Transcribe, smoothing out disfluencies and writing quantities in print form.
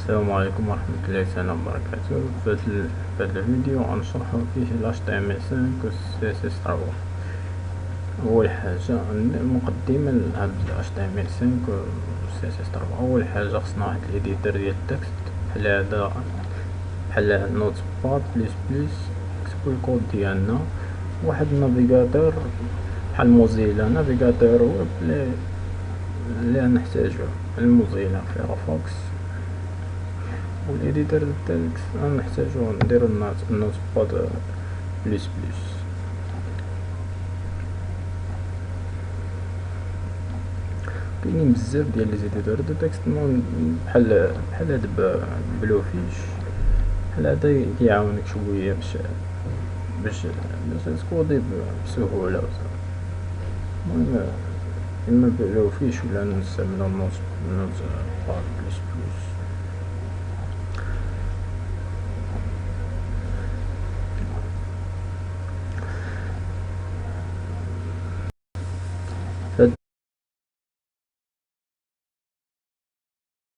السلام عليكم ورحمة الله تعالى وبركاته. في هذا الفيديو غنشرح كيفاش ال HTML5 و CSS3. أول حاجة مقدمة لهاد HTML5 و CSS3. أول حاجة خصنا واحد الإديتور ديال التكست بحال هذا، بحال نوتباد بليس بليس. نكتبو الكود ديالنا، واحد النافيغاتور بحال موزيلا، نافيغاتور ويب اللي نحتاجوه، الموزيلا فيرفوكس. والإديتور التالت غنحتاجو نديرو النوتباد بليس بليس. كاينين بزاف ديال لي زيديتور دو تكست بحال هاد بلوفيش، بحال هذا كيعاونك شوية باش تكودي بسهولة. المهم إما بلوفيش ولا نستعملو نوتباد بليس بليس.